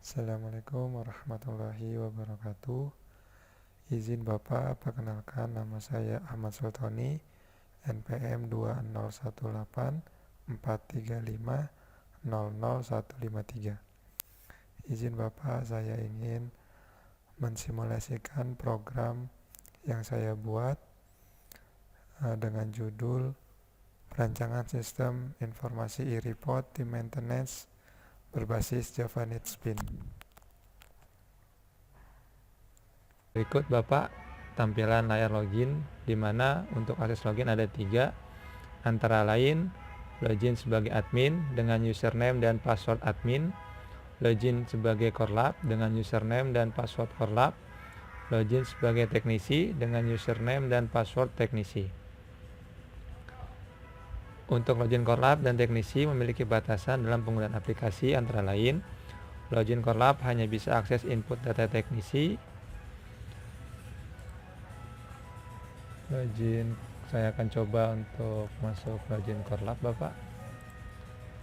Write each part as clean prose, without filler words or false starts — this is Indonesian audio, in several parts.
Assalamualaikum warahmatullahi wabarakatuh. Izin Bapak, perkenalkan nama saya Ahmad Sultoni, NPM 2018435000153. Izin Bapak, saya ingin mensimulasikan program yang saya buat dengan judul Perancangan Sistem Informasi e-Report Team Maintenance berbasis Java NetSpin. Berikut Bapak tampilan layar login, di mana untuk akses login ada 3, antara lain login sebagai admin dengan username dan password admin, login sebagai core lab dengan username dan password core lab, login sebagai teknisi dengan username dan password teknisi. Untuk login core lab dan teknisi memiliki batasan dalam penggunaan aplikasi, antara lain login core lab hanya bisa akses input data teknisi. Saya akan coba untuk masuk login core lab Bapak.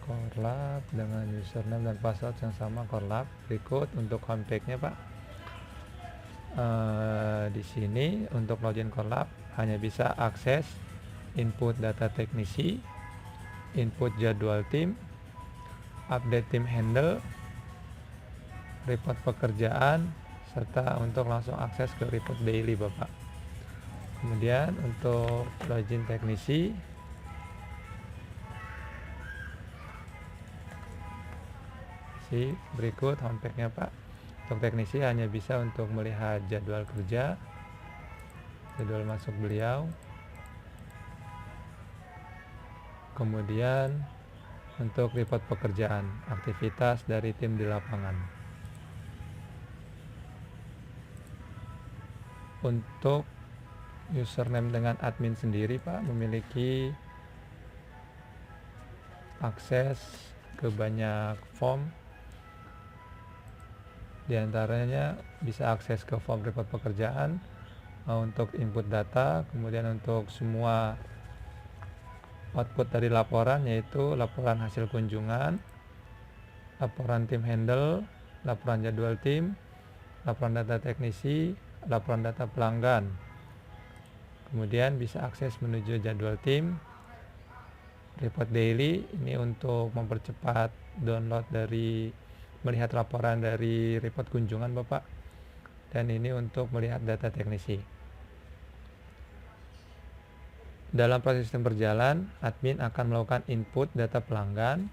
Core lab dengan username dan password yang sama core lab. Berikut untuk homepage-nya Pak. Di sini untuk login core lab hanya bisa akses input data teknisi, input jadwal tim, update tim handle, report pekerjaan, serta untuk langsung akses ke report daily Bapak. Kemudian untuk login teknisi, berikut homepage-nya Pak. Untuk teknisi hanya bisa untuk melihat jadwal kerja, jadwal masuk beliau, kemudian untuk report pekerjaan, aktivitas dari tim di lapangan. Untuk username dengan admin sendiri Pak memiliki akses ke banyak form, di antaranya bisa akses ke form report pekerjaan, untuk input data, kemudian untuk semua output dari laporan, yaitu laporan hasil kunjungan, laporan tim handle, laporan jadwal tim, laporan data teknisi, laporan data pelanggan. Kemudian bisa akses menuju jadwal tim, report daily, ini untuk mempercepat download dari melihat laporan dari report kunjungan Bapak, dan ini untuk melihat data teknisi. Dalam proses sistem berjalan, admin akan melakukan input data pelanggan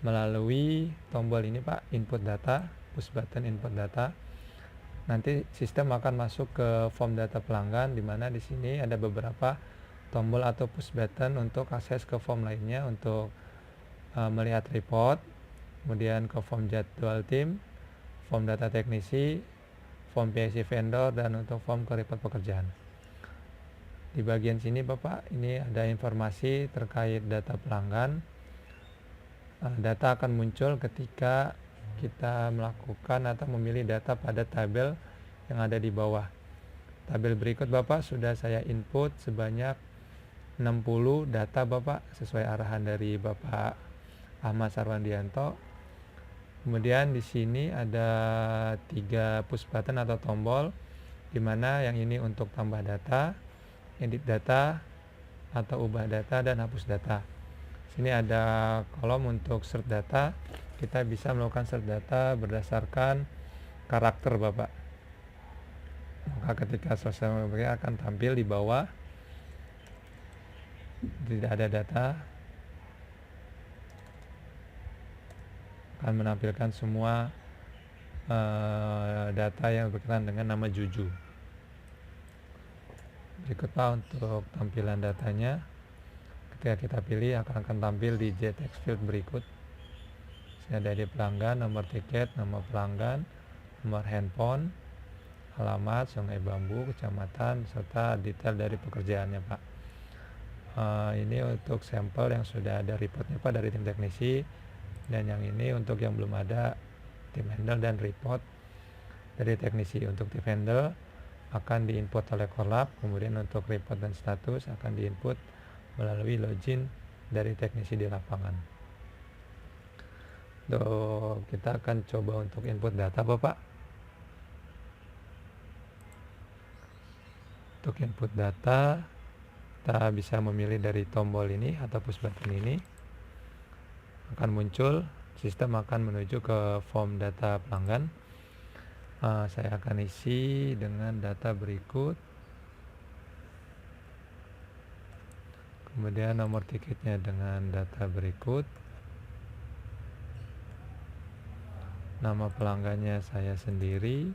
melalui tombol ini Pak, input data, push button input data. Nanti sistem akan masuk ke form data pelanggan, di mana di sini ada beberapa tombol atau push button untuk akses ke form lainnya, untuk melihat report, kemudian ke form jadwal tim, form data teknisi, form PIC vendor, dan untuk form ke report pekerjaan. Di bagian sini Bapak, ini ada informasi terkait data pelanggan. Data akan muncul ketika kita melakukan atau memilih data pada tabel yang ada di bawah. Tabel berikut Bapak sudah saya input sebanyak 60 data Bapak, sesuai arahan dari Bapak Ahmad Sarwandianto. Kemudian di sini ada 3 push button atau tombol, di mana yang ini untuk tambah data, edit data, atau ubah data, dan hapus data. Sini ada kolom untuk search data. Kita bisa melakukan search data berdasarkan karakter Bapak. Maka ketika sosial media akan tampil di bawah, tidak ada data, akan menampilkan semua data yang berkaitan dengan nama Juju. Berikut Pak untuk tampilan datanya. Ketika kita pilih akan tampil di JText field berikut. Sini ada ID pelanggan, nomor tiket, nama pelanggan, nomor handphone, alamat, Sungai Bambu, kecamatan, serta detail dari pekerjaannya Pak. Ini untuk sampel yang sudah ada reportnya Pak dari tim teknisi, dan yang ini untuk yang belum ada, tim handle dan report dari teknisi. Untuk tim handle akan diinput oleh core lab, kemudian untuk report dan status akan diinput melalui login dari teknisi di lapangan. Kita akan coba untuk input data Bapak. Untuk input data kita bisa memilih dari tombol ini atau push button ini. Akan muncul, sistem akan menuju ke form data pelanggan. Saya akan isi dengan data berikut. Kemudian nomor tiketnya dengan data berikut. Nama pelanggannya saya sendiri.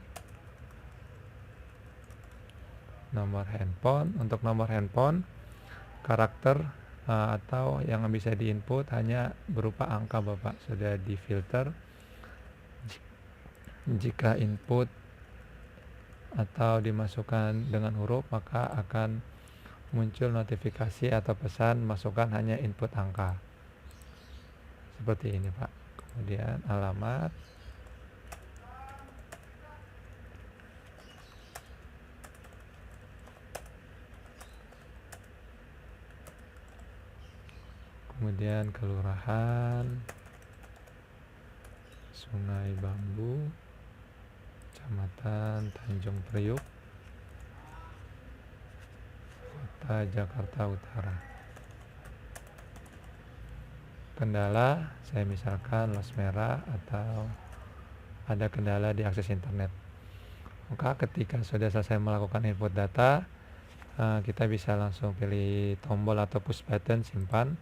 Nomor handphone. Untuk nomor handphone, karakter atau yang bisa diinput hanya berupa angka Bapak. Sudah difilter. Jika input atau dimasukkan dengan huruf, maka akan muncul notifikasi atau pesan masukkan hanya input angka. Seperti ini Pak. Kemudian alamat. Kemudian kelurahan Sungai Bambu, Kecamatan Tanjung Priuk, Kota Jakarta Utara. Kendala, saya misalkan los merah atau ada kendala di akses internet. Maka ketika sudah selesai melakukan input data, kita bisa langsung pilih tombol atau push button simpan.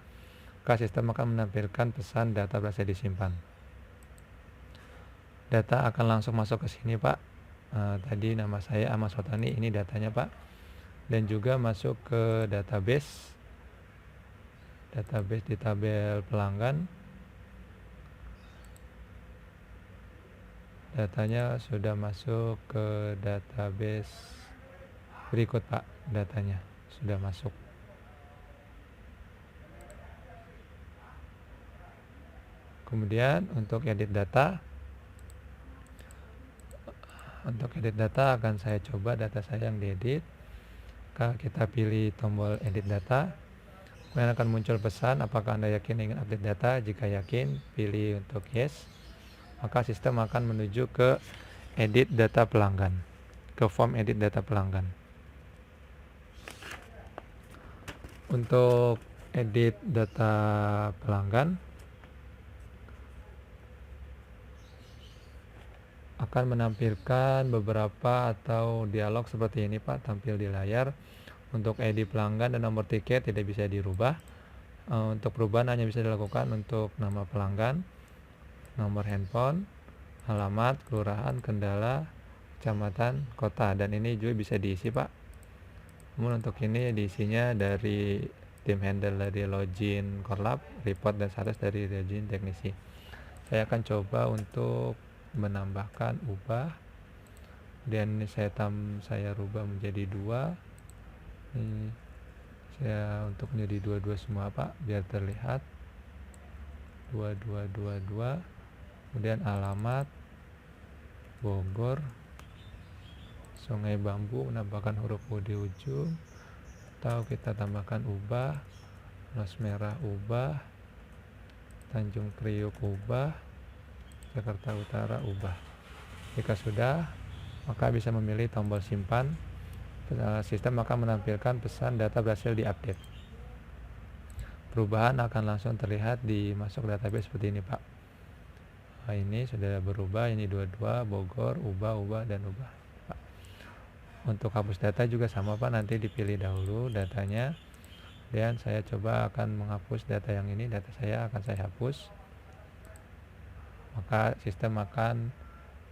Maka sistem akan menampilkan pesan data berhasil disimpan. Data akan langsung masuk ke sini Pak. Tadi nama saya Ahmad Sotani, ini datanya Pak. Dan juga masuk ke database di tabel pelanggan. Datanya sudah masuk ke database berikut Pak. Datanya sudah masuk. Kemudian untuk edit data akan saya coba data saya yang diedit. Kita pilih tombol edit data. Kemudian akan muncul pesan apakah Anda yakin ingin update data. Jika yakin, pilih untuk yes. Maka sistem akan menuju ke edit data pelanggan, ke form edit data pelanggan. Untuk edit data pelanggan akan menampilkan beberapa atau dialog seperti ini Pak, tampil di layar. Untuk ID pelanggan dan nomor tiket tidak bisa dirubah. Untuk perubahan hanya bisa dilakukan untuk nama pelanggan, nomor handphone, alamat, kelurahan, kendala, kecamatan, kota, dan ini juga bisa diisi Pak. Namun untuk ini diisinya dari tim handle dari login Korlap, report dan status dari login teknisi. Saya akan coba untuk menambahkan ubah, dan ini saya rubah menjadi 2. Ini saya untuk menjadi 22 semua Pak, biar terlihat 2222. Kemudian alamat Bogor, Sungai Bambu, menambahkan huruf U di ujung, atau kita tambahkan ubah, los merah ubah, Tanjung Priuk ubah, Jakarta Utara ubah. Jika sudah, maka bisa memilih tombol simpan. Sistem akan menampilkan pesan data berhasil diupdate. Perubahan akan langsung terlihat di masuk database seperti ini Pak. Ini sudah berubah, ini 22 Bogor, ubah dan ubah Pak. Untuk hapus data juga sama Pak, nanti dipilih dahulu datanya. Dan saya coba akan menghapus data yang ini, data saya akan saya hapus. Maka sistem akan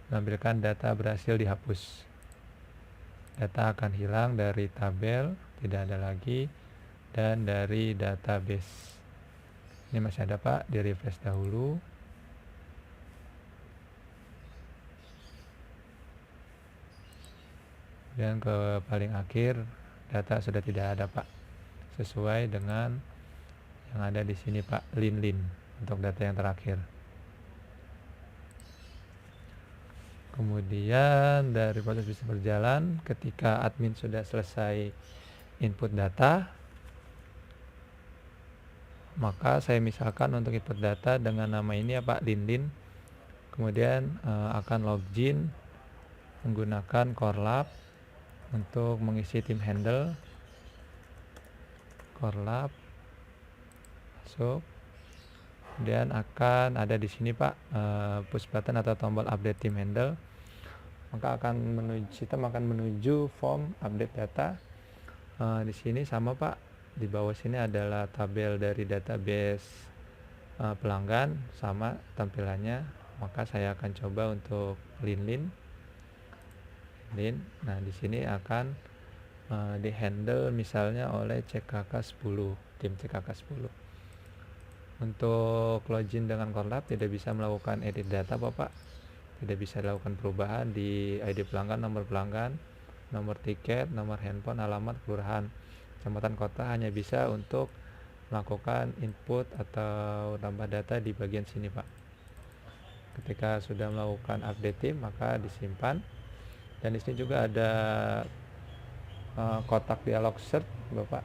menampilkan data berhasil dihapus. Data akan hilang dari tabel, tidak ada lagi, dan dari database. Ini masih ada Pak, di refresh dahulu. Dan ke paling akhir, data sudah tidak ada Pak, sesuai dengan yang ada di sini Pak, lin untuk data yang terakhir. Kemudian dari proses bisa berjalan, ketika admin sudah selesai input data, Maka saya misalkan untuk input data dengan nama ini ya Pak, linlin. Kemudian akan login menggunakan core lab untuk mengisi tim handle. Core lab masuk. Kemudian akan ada di sini Pak push button atau tombol update tim handle. Maka sistem akan menuju form update data. Di sini sama Pak, di bawah sini adalah tabel dari database pelanggan, sama tampilannya. Maka saya akan coba untuk linlin. Nah, di sini akan di handle misalnya oleh CKK 10, tim CKK 10. Untuk login dengan core lab tidak bisa melakukan edit data Bapak, tidak bisa dilakukan perubahan di ID pelanggan, nomor pelanggan, nomor tiket, nomor handphone, alamat, kelurahan, kecamatan, kota. Hanya bisa untuk melakukan input atau tambah data di bagian sini Pak. Ketika sudah melakukan update tim maka disimpan. Dan di sini juga ada kotak dialog search Bapak,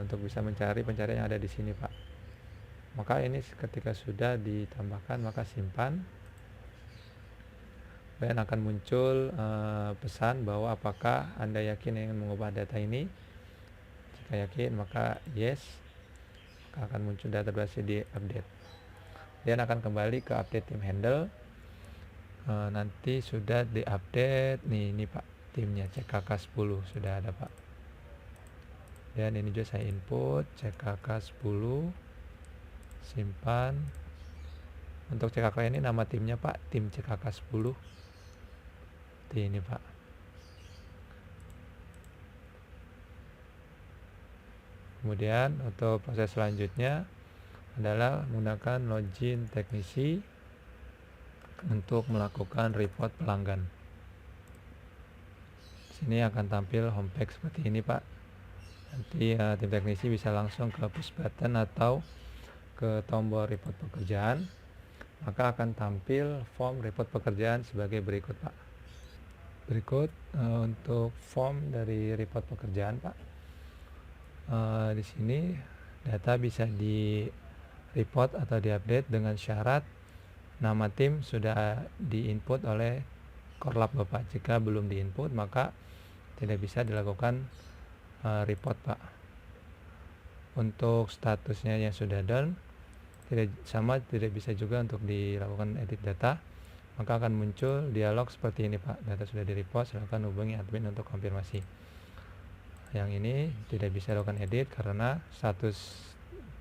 untuk bisa mencari pencarian yang ada di sini Pak. Maka ini ketika sudah ditambahkan maka simpan, dan akan muncul pesan bahwa apakah Anda yakin ingin mengubah data ini. Jika yakin maka yes, maka akan muncul data berhasil di update. Dan akan kembali ke update tim handle. Nanti sudah diupdate nih, ini Pak, timnya CKK 10 sudah ada Pak. Dan ini juga saya input CKK 10, simpan. Untuk CKK ini nama timnya Pak, tim CKK 10. Ini Pak. Kemudian untuk proses selanjutnya adalah menggunakan login teknisi untuk melakukan report pelanggan. Sini akan tampil homepage seperti ini Pak. Nanti tim teknisi bisa langsung ke push button atau ke tombol report pekerjaan. Maka akan tampil form report pekerjaan sebagai berikut Pak. Berikut untuk form dari report pekerjaan Pak. Di sini data bisa di report atau diupdate dengan syarat nama tim sudah diinput oleh core lab Bapak. Jika belum diinput maka tidak bisa dilakukan report Pak. Untuk statusnya yang sudah done tidak bisa juga untuk dilakukan edit data. Maka akan muncul dialog seperti ini Pak, data sudah di report, silakan hubungi admin untuk konfirmasi. Yang ini tidak bisa dilakukan edit karena status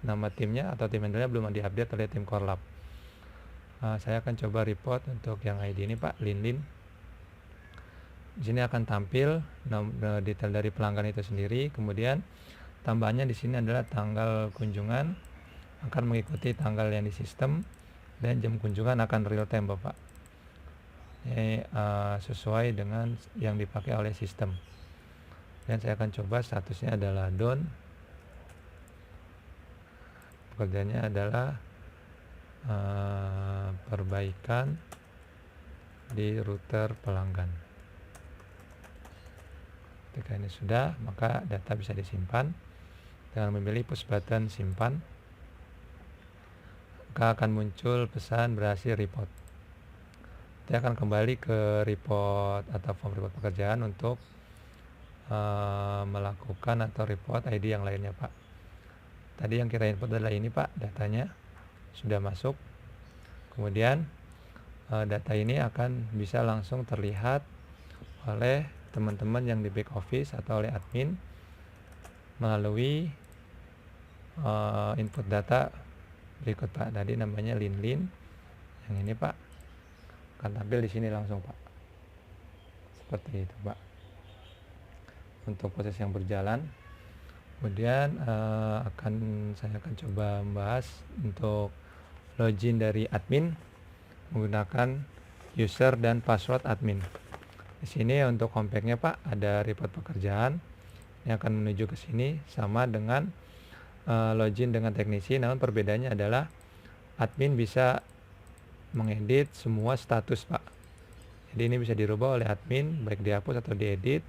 nama timnya atau tim handle-nya belum diupdate oleh tim core lab. Saya akan coba report untuk yang ID ini Pak, linlin. Di sini akan tampil detail dari pelanggan itu sendiri. Kemudian tambahannya di sini adalah tanggal kunjungan akan mengikuti tanggal yang di sistem, dan jam kunjungan akan real time Bapak. Ini sesuai dengan yang dipakai oleh sistem. Dan saya akan coba statusnya adalah done. Pekerjaannya adalah perbaikan di router pelanggan. Ketika ini sudah, maka data bisa disimpan dengan memilih push button simpan. Maka akan muncul pesan berhasil report. Kita akan kembali ke report atau form report pekerjaan untuk melakukan atau report ID yang lainnya Pak. Tadi yang kita input adalah ini Pak, datanya sudah masuk. Kemudian data ini akan bisa langsung terlihat oleh teman-teman yang di back office atau oleh admin melalui input data berikut Pak. Tadi namanya linlin. Yang ini Pak akan tampil di sini langsung Pak. Seperti itu Pak. Untuk proses yang berjalan. Kemudian saya akan coba membahas untuk login dari admin menggunakan user dan password admin. Di sini untuk homepage-nya Pak ada report pekerjaan yang akan menuju ke sini sama dengan login dengan teknisi, namun perbedaannya adalah admin bisa mengedit semua status Pak. Jadi ini bisa dirubah oleh admin baik dihapus atau diedit.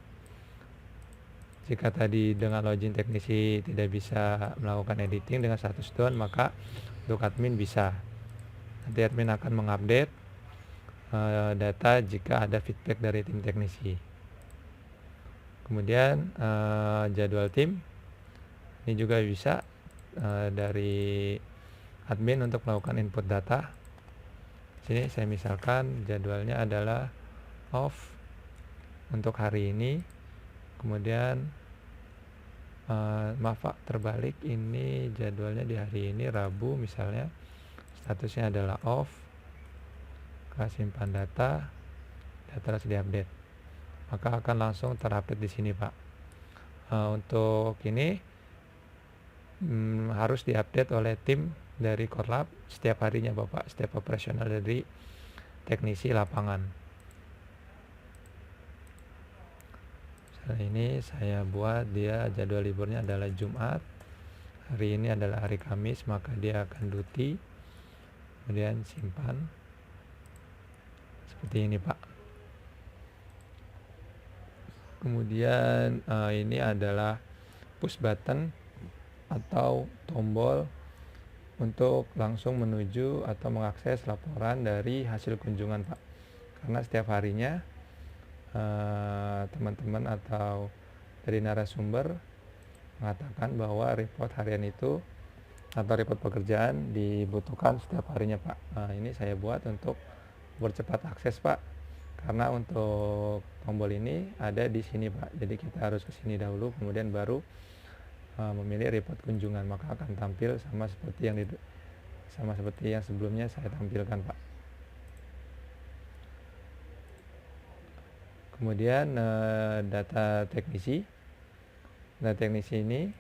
Jika tadi dengan login teknisi tidak bisa melakukan editing dengan status down, maka untuk admin bisa. Nanti admin akan mengupdate data jika ada feedback dari tim teknisi. Kemudian jadwal tim ini juga bisa dari admin untuk melakukan input data. Sini saya misalkan jadwalnya adalah off untuk hari ini. Kemudian maaf Pak, terbalik, ini jadwalnya di hari ini Rabu misalnya, statusnya adalah off, simpan data harus diupdate, maka akan langsung terupdate di sini Pak. Untuk ini harus diupdate oleh tim dari Core Lab setiap harinya Bapak, setiap operasional dari teknisi lapangan. Misalnya ini saya buat dia jadwal liburnya adalah Jumat, hari ini adalah hari Kamis, maka dia akan duty. Kemudian simpan seperti ini Pak. Kemudian ini adalah push button atau tombol untuk langsung menuju atau mengakses laporan dari hasil kunjungan Pak. Karena setiap harinya teman-teman atau dari narasumber mengatakan bahwa report harian itu atau report pekerjaan dibutuhkan setiap harinya Pak. Ini saya buat untuk mempercepat akses Pak, karena untuk tombol ini ada di sini Pak, jadi kita harus ke sini dahulu, kemudian baru memilih report kunjungan, maka akan tampil sama seperti yang sebelumnya saya tampilkan Pak. Kemudian data teknisi ini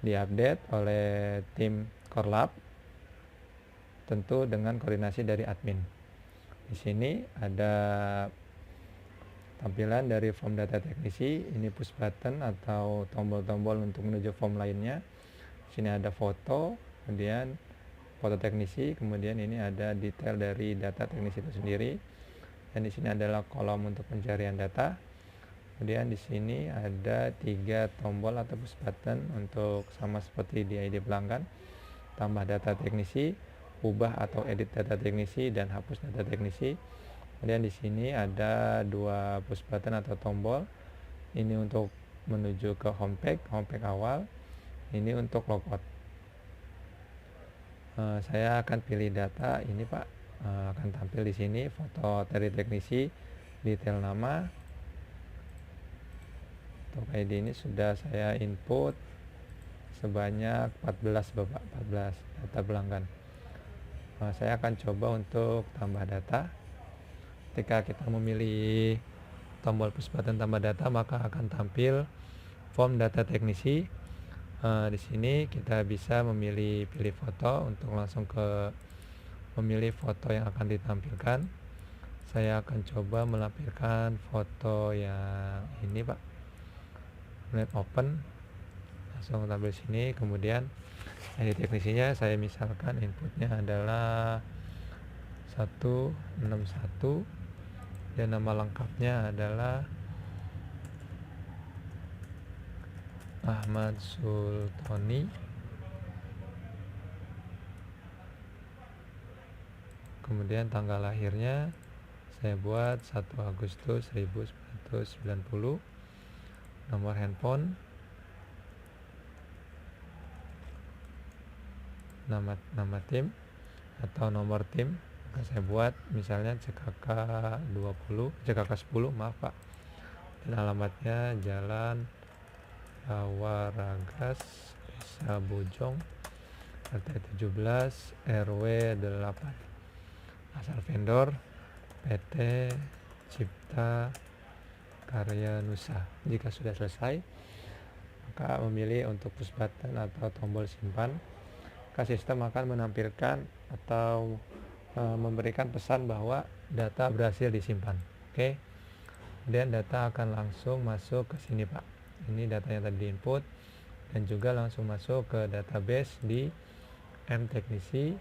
diupdate oleh tim Core Lab, tentu dengan koordinasi dari admin. Di sini ada tampilan dari form data teknisi, ini push button atau tombol-tombol untuk menuju form lainnya. Di sini ada foto, kemudian foto teknisi, kemudian ini ada detail dari data teknisi itu sendiri. Dan di sini adalah kolom untuk pencarian data. Kemudian di sini ada 3 tombol atau push button untuk sama seperti di ID pelanggan, tambah data teknisi, ubah atau edit data teknisi, dan hapus data teknisi. Kemudian di sini ada 2 push button atau tombol. Ini untuk menuju ke homepage awal. Ini untuk logout. Saya akan pilih data ini Pak. Akan tampil di sini foto dari teknisi, detail nama. Untuk ID ini sudah saya input sebanyak 14 Bapak, 14 data pelanggan. Saya akan coba untuk tambah data. Ketika kita memilih tombol push button tambah data, maka akan tampil form data teknisi. Di sini kita bisa pilih foto untuk langsung ke memilih foto yang akan ditampilkan. Saya akan coba melampirkan foto yang ini Pak. Kemudian open, langsung tampil sini. Kemudian ID teknisinya saya misalkan inputnya adalah 161, dan nama lengkapnya adalah Ahmad Sultoni. Kemudian tanggal lahirnya saya buat 1 Agustus 1990. Nomor handphone, nama tim atau nomor tim, maka saya buat misalnya CKK 10 maaf Pak. Dan alamatnya Jalan Waragas, Desa Bojong, RT 17 RW 8. Asal vendor PT Cipta Karya Nusa. Jika sudah selesai, maka memilih untuk push button atau tombol simpan. Maka sistem akan menampilkan atau memberikan pesan bahwa data berhasil disimpan. Oke. Kemudian data akan langsung masuk ke sini Pak. Ini data yang tadi diinput, dan juga langsung masuk ke database di M teknisi.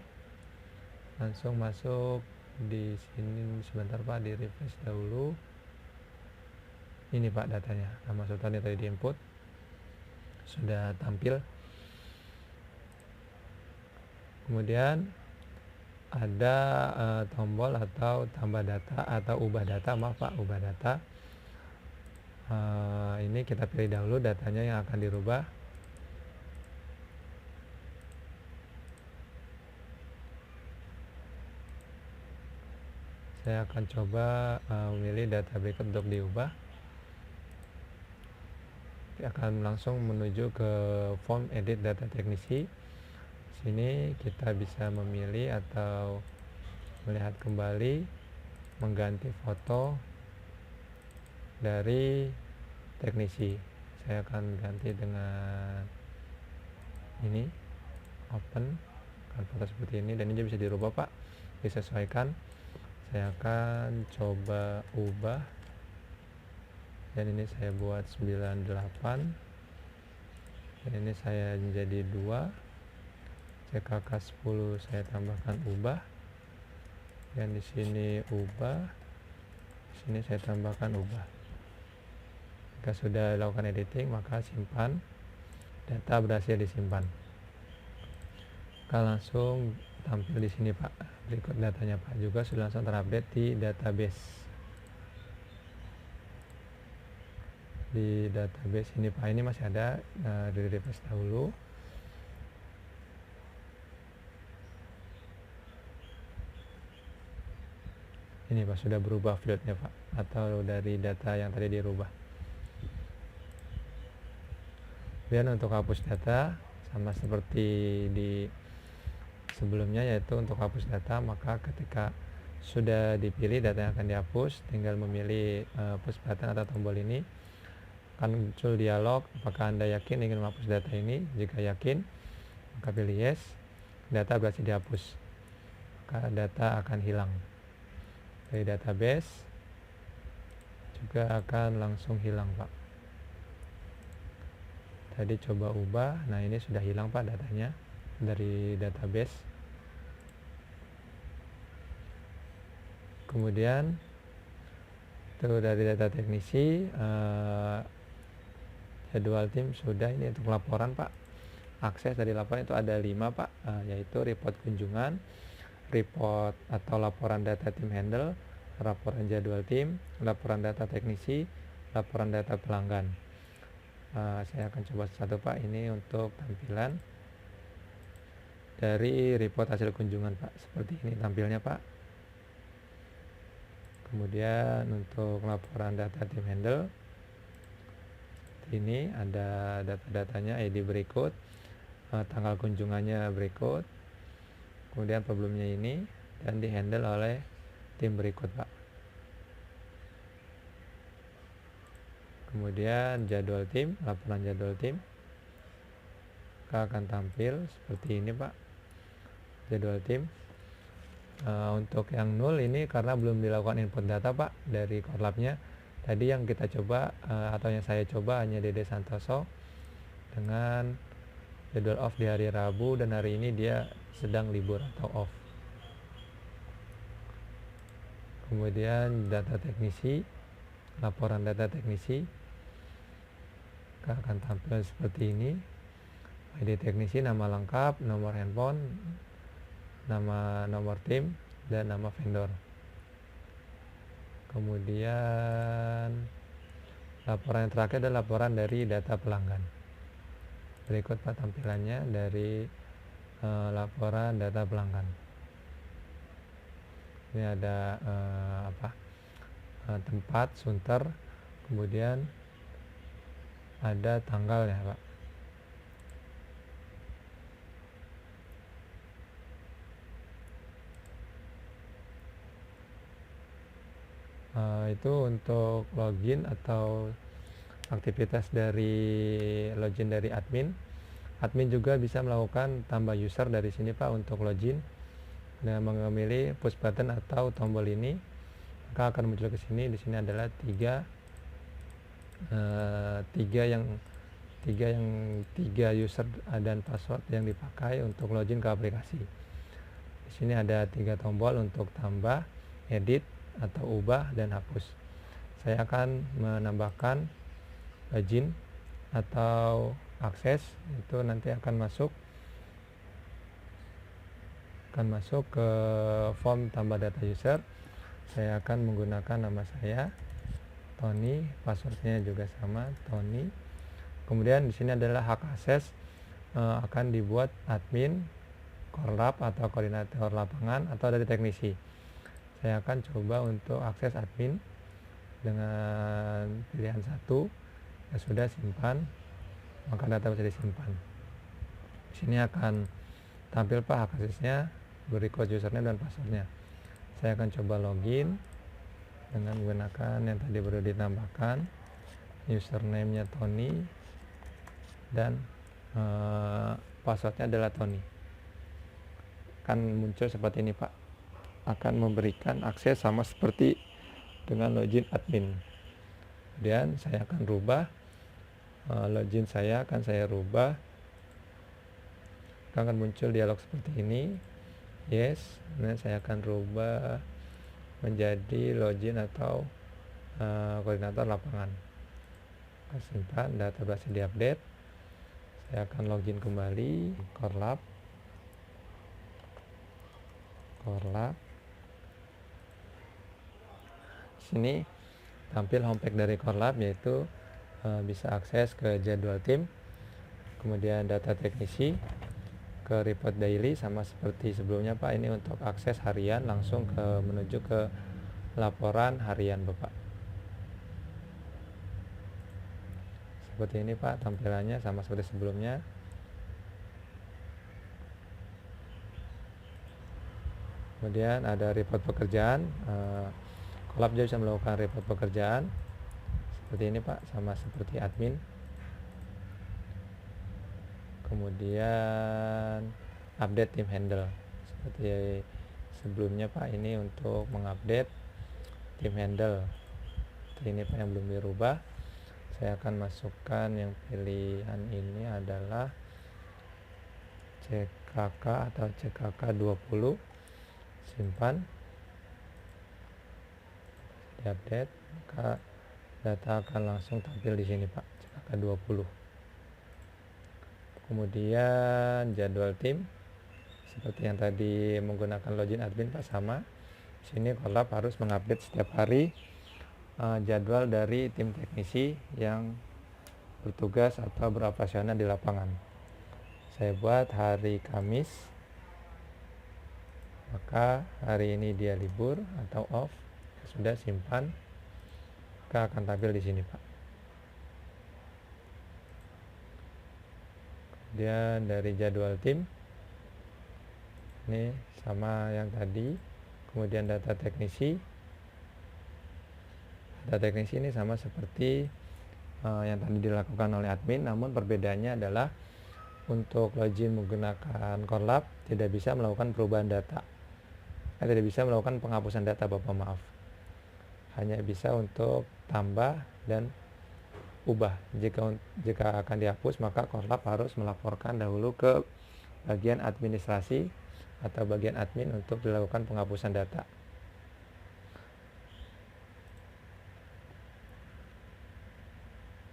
Langsung masuk di sini, sebentar Pak, di refresh dahulu. Ini Pak datanya, nama sultan yang tadi diinput. sudah tampil. Kemudian ada tombol atau tambah data atau ubah data, maaf Pak, ubah data. Ini kita pilih dahulu datanya yang akan dirubah. Saya akan coba memilih data berikut untuk diubah. Kita akan langsung menuju ke form edit data teknisi. Sini kita bisa memilih atau melihat kembali, mengganti foto dari teknisi. Saya akan ganti dengan ini, open foto seperti ini, dan ini bisa dirubah Pak, disesuaikan. Saya akan coba ubah, dan ini saya buat 98, dan ini saya menjadi 2, CKK 10 saya tambahkan ubah, dan di sini ubah, di sini saya tambahkan ubah. Jika sudah dilakukan editing, maka simpan. Data berhasil disimpan. Maka langsung tampil di sini Pak. Berikut datanya Pak juga sudah langsung terupdate di database. Di database ini Pak, ini masih ada, di refresh dahulu. Ini Pak sudah berubah fieldnya Pak, atau dari data yang tadi dirubah. Kemudian untuk hapus data sama seperti di sebelumnya, yaitu untuk hapus data, maka ketika sudah dipilih data yang akan dihapus, tinggal memilih push button atau tombol ini. Akan muncul dialog, apakah Anda yakin ingin menghapus data ini? Jika yakin, maka pilih yes, data berhasil dihapus, maka data akan hilang dari database, juga akan langsung hilang Pak. Tadi coba ubah, nah ini sudah hilang Pak datanya dari database. Kemudian itu dari data teknisi, jadwal tim sudah. Ini untuk laporan Pak. Akses dari laporan itu ada 5 Pak, yaitu report kunjungan, report atau laporan data tim handle, laporan jadwal tim, laporan data teknisi, laporan data pelanggan. Saya akan coba satu Pak. Ini untuk tampilan dari report hasil kunjungan Pak, seperti ini tampilnya Pak. Kemudian untuk laporan data tim handle, ini ada data-datanya, ID berikut, tanggal kunjungannya berikut, kemudian problemnya ini, dan di handle oleh tim berikut Pak. Kemudian jadwal tim, laporan jadwal tim akan tampil seperti ini Pak, jadwal tim. Untuk yang 0 ini karena belum dilakukan input data Pak dari core labnya. Tadi yang kita coba atau yang saya coba hanya Dede Santoso dengan jadwal off di hari Rabu, dan hari ini dia sedang libur atau off. Kemudian data teknisi, laporan data teknisi akan tampil seperti ini. ID teknisi, nama lengkap, nomor handphone, nama nomor tim, dan nama vendor. Kemudian laporan yang terakhir adalah laporan dari data pelanggan. Berikut Pak tampilannya dari laporan data pelanggan. Ini ada tempat, sunter, kemudian ada tanggalnya Pak. Itu untuk login atau aktivitas dari login dari admin. Admin juga bisa melakukan tambah user dari sini Pak untuk login dengan memilih push button atau tombol ini, maka akan muncul ke sini. Di sini adalah tiga user dan password yang dipakai untuk login ke aplikasi. Di sini ada 3 tombol untuk tambah, edit atau ubah, dan hapus. Saya akan menambahkan login atau akses itu nanti akan masuk ke form tambah data user. Saya akan menggunakan nama saya Tony, passwordnya juga sama Tony. Kemudian di sini adalah hak akses, akan dibuat admin, korlap atau koordinator lapangan atau dari teknisi. Saya akan coba untuk akses admin dengan pilihan 1. Ya sudah, simpan, maka data bisa disimpan. Di sini akan tampil hak aksesnya, berikut username dan passwordnya. Saya akan coba login dengan menggunakan yang tadi baru ditambahkan, username-nya Tony dan passwordnya adalah Tony. Akan muncul seperti ini Pak, akan memberikan akses sama seperti dengan login admin. Kemudian saya akan rubah login saya, akan saya rubah, akan muncul dialog seperti ini, yes. Kemudian saya akan rubah menjadi login atau koordinator lapangan. Simpan, data berhasil diupdate. Saya akan login kembali, korlap. Sini tampil homepage dari korlap, yaitu bisa akses ke jadwal tim, kemudian data teknisi, ke report daily sama seperti sebelumnya Pak. Ini untuk akses harian langsung menuju ke laporan harian Bapak. Seperti ini Pak tampilannya, sama seperti sebelumnya. Kemudian ada report pekerjaan, korlap juga bisa melakukan report pekerjaan seperti ini Pak, sama seperti admin. Kemudian update tim handle seperti sebelumnya Pak. Ini untuk mengupdate tim handle. Ini Pak yang belum dirubah. Saya akan masukkan yang pilihan ini adalah CKK atau CKK 20. Simpan, diupdate, maka data akan langsung tampil di sini Pak, CKK 20. Kemudian jadwal tim seperti yang tadi menggunakan login admin Pak, sama. Sini korlap harus mengupdate setiap hari jadwal dari tim teknisi yang bertugas atau beroperasional di lapangan. Saya buat hari Kamis, maka hari ini dia libur atau off. Sudah, simpan, maka akan tampil di sini Pak. Kemudian dari jadwal tim ini sama yang tadi. Kemudian data teknisi ini sama seperti yang tadi dilakukan oleh admin, namun perbedaannya adalah untuk login menggunakan korlap tidak bisa melakukan perubahan data, tidak bisa melakukan penghapusan data Bapak, maaf. Hanya bisa untuk tambah dan ubah. Jika akan dihapus, maka korlap harus melaporkan dahulu ke bagian administrasi atau bagian admin untuk dilakukan penghapusan data.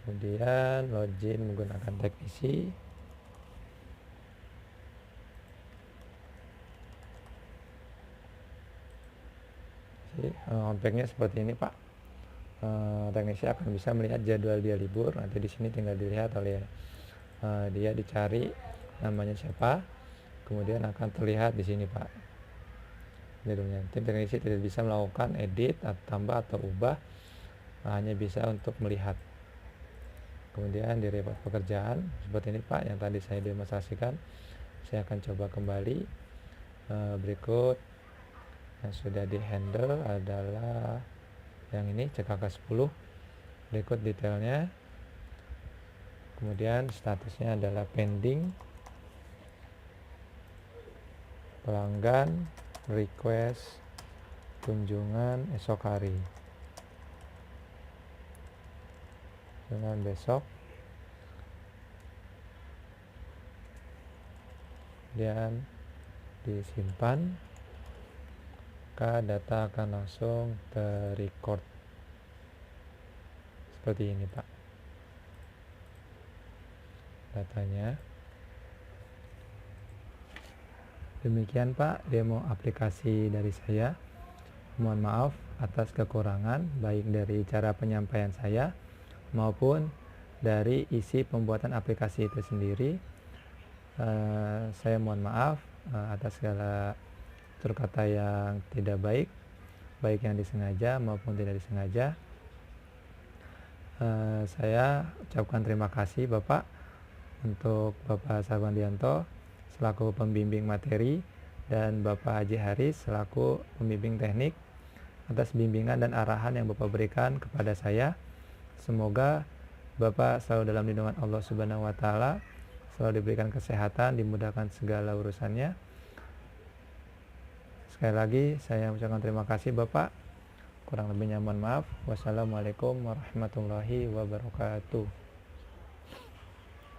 Kemudian login menggunakan teknisi. Homepage-nya seperti ini Pak. Teknisi akan bisa melihat jadwal dia libur. Nanti di sini tinggal dilihat oleh dia, dicari namanya siapa, kemudian akan terlihat di sini Pak jadwalnya. Tim teknisi tidak bisa melakukan edit atau tambah atau ubah, hanya bisa untuk melihat. Kemudian di report pekerjaan seperti ini Pak, yang tadi saya demonstrasikan. Saya akan coba kembali. Berikut yang sudah di handle adalah yang ini, CKK 10. Berikut detailnya. Kemudian statusnya adalah pending, pelanggan, request, kunjungan esok hari, dengan besok. Kemudian disimpan, maka data akan langsung terrecord seperti ini Pak. datanya. Demikian Pak demo aplikasi dari saya. Mohon maaf atas kekurangan baik dari cara penyampaian saya maupun dari isi pembuatan aplikasi itu sendiri. Saya mohon maaf atas segala tutur kata yang tidak baik, baik yang disengaja maupun tidak disengaja. Saya ucapkan terima kasih Bapak untuk Bapak Sarwandianto selaku pembimbing materi dan Bapak Haji Haris selaku pembimbing teknik atas bimbingan dan arahan yang Bapak berikan kepada saya. Semoga Bapak selalu dalam lindungan Allah Subhanahu wa taala, selalu diberikan kesehatan, dimudahkan segala urusannya. Sekali lagi saya ucapkan terima kasih Bapak. Kurang lebihnya mohon maaf. Wassalamualaikum warahmatullahi wabarakatuh.